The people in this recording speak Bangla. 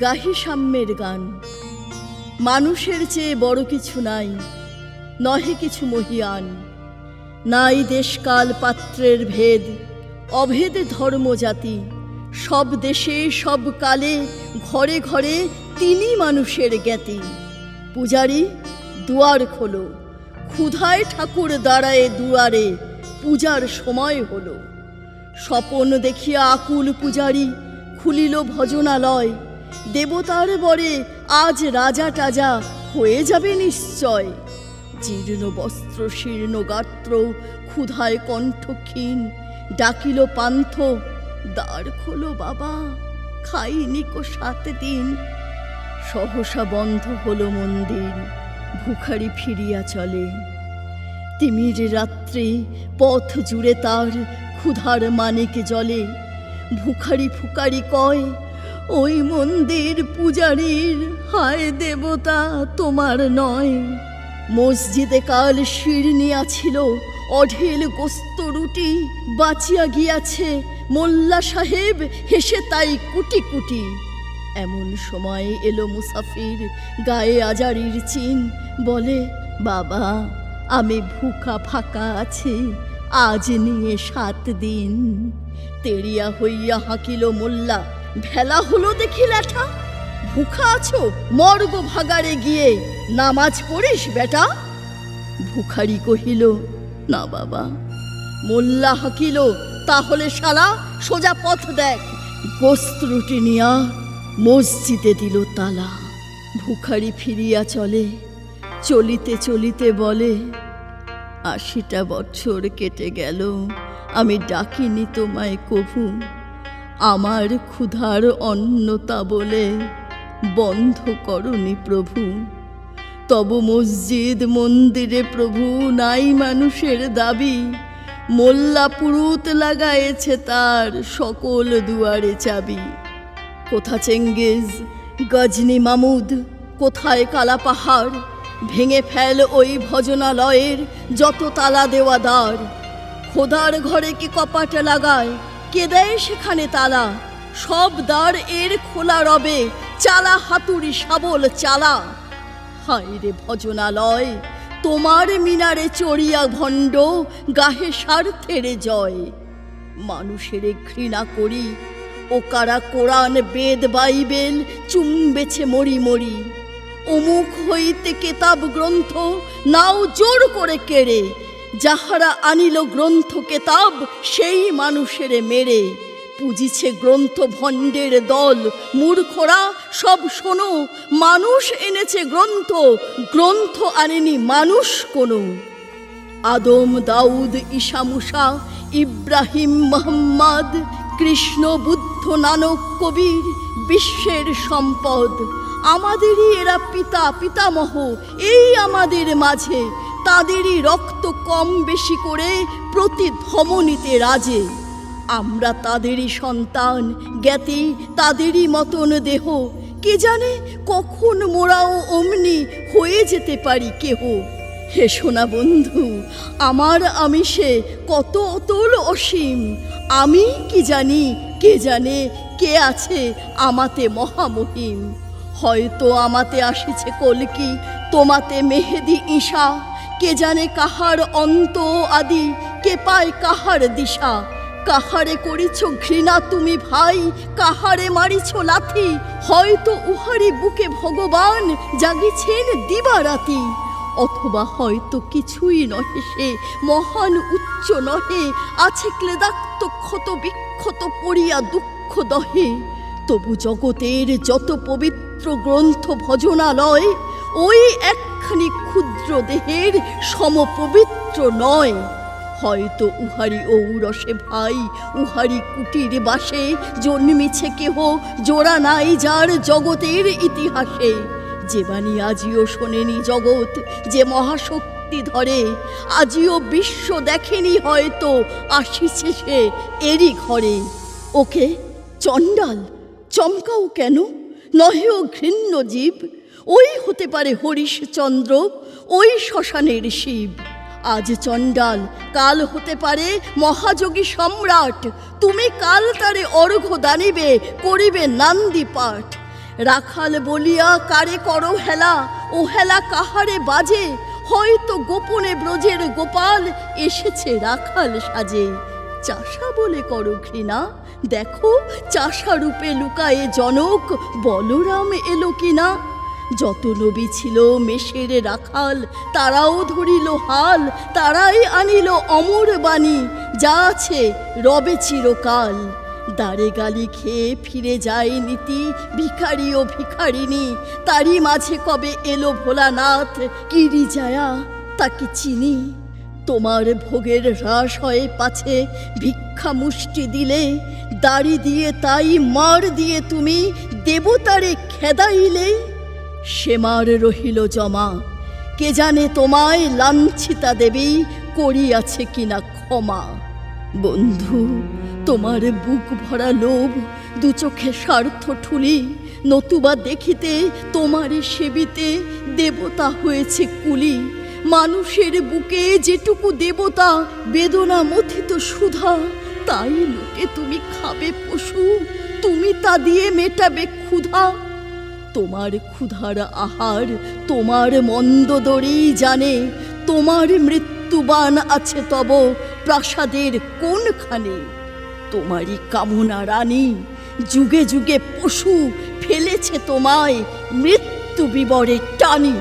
গাহি সাম্যের গান। মানুষের চেয়ে বড় কিছু নাই, নহে কিছু মহিয়ান। নাই দেশকাল পাত্রের ভেদ, অভেদ ধর্ম জাতি। সব দেশে সব কালে ঘরে ঘরে তিনি মানুষের জ্ঞাতি। পূজারি দুয়ার খোলো, ক্ষুধায় ঠাকুর দাঁড়ায় দুয়ারে, পূজার সময় হলো। স্বপন দেখিয়া আকুল পূজারি খুলিল ভজনালয়। দেবতার বরে আজ রাজা টাজা হয়ে যাবে নিশ্চয়। জীর্ণ বস্ত্র শীর্ণ গাত্র, ক্ষুধায় কণ্ঠ ক্ষীণ, ডাকিল পান্থ, দ্বার খোলো বাবা, খাইনি কো 7 দিন। সহসা বন্ধ হলো মন্দির, ভিখারি ফিরিয়া চলে। তিমির রাত্রি পথ জুড়ে তার ক্ষুধার মানিক জলে। ভিখারি ফুকারি কয়, ওই মন্দির পূজারীর, হায় দেবতা তোমার নয়। মসজিদে কাল শিরনিয়া ছিল, অঢেল গোস্ত রুটি, বাঁচিয়া গিয়াছে মোল্লা সাহেব হেসে তাই কুটি কুটি। এমন সময় এলো মুসাফির, গায়ে আজারির চিন, বলে বাবা আমি ভুখা ফাঁকা আছি, আজ নিয়ে 7 দিন। তেরিয়া হইয়া হাঁকিল মোল্লা, ভেলা হলো দেখি ল্যাঠা। ভুখা আছো, মর্গ ভাগাড়ে গিয়ে নামাজ পড়িস বেটা। ভিখারি কহিল, না বাবা। মোল্লা হাঁকিল, তাহলে শালা সোজা পথ দেখ। গোস্ত রুটি নিয়া মসজিদে দিল তালা। ভিখারি ফিরিয়া চলে, চলিতে চলিতে বলে, 80টা বছর কেটে গেল, আমি ডাকিনি তোমায় কভু। আমার ক্ষুধার অন্নতা বলে বন্ধ করনি প্রভু। তব মসজিদ মন্দিরে প্রভু নাই মানুষের দাবি। মোল্লা পুরুত লাগায়েছে তার সকল দুয়ারে চাবি। কোথা চেঙ্গিজ গজনী মামুদ, কোথায় কালা পাহাড়, ভেঙে ফেল ওই ভজনালয়ের যত তালা দেওয়া দ্বার। খোদার ঘরে কি কপাট লাগায়, কে দেয় সেখানে তালা। সব দ্বার এর খোলা রবে, চালা হাতুড়ি শাবল চালা। হায় রে ভজনালয়, তোমার মিনারে চড়িয়া ভণ্ড, গাহে স্বার্থের জয়। মানুষের ঘৃণা করি, ও কারা কোরআন বেদ বাইবেল চুম্বেছে মরি মরি। অমুক হইতে কেতাব গ্রন্থ নাও জোর করে কেড়ে। যাহারা আনিল গ্রন্থ কেতাব, সেই মানুষের মেরে। পুজিছে গ্রন্থ ভণ্ডের দল, মূর্খরা সব শোনো। মানুষ এনেছে গ্রন্থ, গ্রন্থ আনেনি মানুষ কোনো। আদম দাউদ ঈসা মুসা ইব্রাহিম মোহাম্মদ, কৃষ্ণ বুদ্ধ নানক কবির বিশ্বের সম্পদ। আমাদেরই এরা পিতা পিতামহ, এই আমাদের মাঝে। তাদেরই রক্ত কম বেশি করে প্রতি ধমনীতে রাজে। আমরা তাদেরই সন্তান, জ্ঞাতি তাদেরই মতন দেহ। কে জানে কখন মোরাও অমনি হয়ে যেতে পারি কেহ। হে সোনা বন্ধু, আমার আমিষে কত অতল অসীম। আমি কি জানি, কে জানে কে আছে আমাতে মহামহিম। হয়তো আমাতে আসিছে কলকি, তোমাতে মেহেদি ঈশা। কে জানে কাহার অন্ত আদি, কে পায় কাহার দিশা। কাহারে করিছ ঘৃণা তুমি ভাই, কাহারে মারিছ লাথি। হয়তো উহারি বুকে ভগবান জাগিছেন দিবারাতি। অথবা হয়তো কিছুই নহে সে, মহান উচ্চ নহে। আছে ক্লেদাক্ত ক্ষত বিক্ষত পড়িয়া দুঃখ দহে। তবু জগতের যত পবিত্র গ্রন্থ ভজনালয়, ওই একখানি ক্ষুদ্র দেহের সমপবিত্র নয়। হয়তো উহারি ঔরসে ভাই, উহারি কুটির বাসে জন্মিছে কেহ জোড়া নাই যার জগতের ইতিহাসে। যে বাণী আজিও শোনেনি জগৎ, যে মহাশক্তি ধরে, আজিও বিশ্ব দেখেনি হয়তো, আসিছে সে এরই ঘরে। ওকে চণ্ডাল, চমকাও কেন? নহে ও ঘৃণ্য জীব, ওই হতে পারে হরিশচন্দ্র, ওই শ্মশানের শিব। আজ চণ্ডাল, কাল হতে পারে মহাযোগী সম্রাট। তুমি কাল তারে অর্ঘ্য দানিবে, করিবে নান্দি পাঠ। রাখাল বলিয়া কারে করো হেলা, ও হেলা কাহারে বাজে, হয়তো গোপনে ব্রজের গোপাল এসেছে রাখাল সাজে। চাষা বলে করো ঘৃণা, দেখো চাষা রূপে লুকায়ে জনক, বলরাম এলো কিনা। যত নবী ছিল মেষের রাখাল, তারাও ধরিল হাল, তারাই আনিল অমর বাণী, যা আছে রবে চিরকাল। দাঁড়ে গালি খেয়ে ফিরে যায় নীতি, ভিখারি ও ভিখারিনী, তারই মাঝে কবে এলো ভোলানাথ, কিরি যায়া তাকে চিনি। তোমার ভোগের হ্রাস হয়ে পাছে ভিক্ষা মুষ্টি দিলে, দাড়ি দিয়ে তাই মার দিয়ে তুমি দেবতারে খেদাইলে। সে মার রহিল জমা, কে জানে তোমায় লাঞ্ছিতা দেবী করিয়াছে কিনা ক্ষমা। বন্ধু, তোমার বুক ভরা লোভ, দু চোখে স্বার্থ ঠুলি, নতুবা দেখিতে তোমারে সেবিতে দেবতা হয়েছে কুলি। মানুষের বুকে যেটুকু দেবতা, বেদনা মথিত সুধা, তাই লোকে তুমি খাবে পশু, তুমি তা দিয়ে মেটাবে ক্ষুধা। তোমার ক্ষুধার আহার তোমার মন্দদরি জানে, তোমার মৃত্যুবান আছে তব প্রাসাদের কোনখানে। তোমারই কামনা রানী, যুগে যুগে পশু ফেলেছে তোমায় মৃত্যু বিবরে টানি।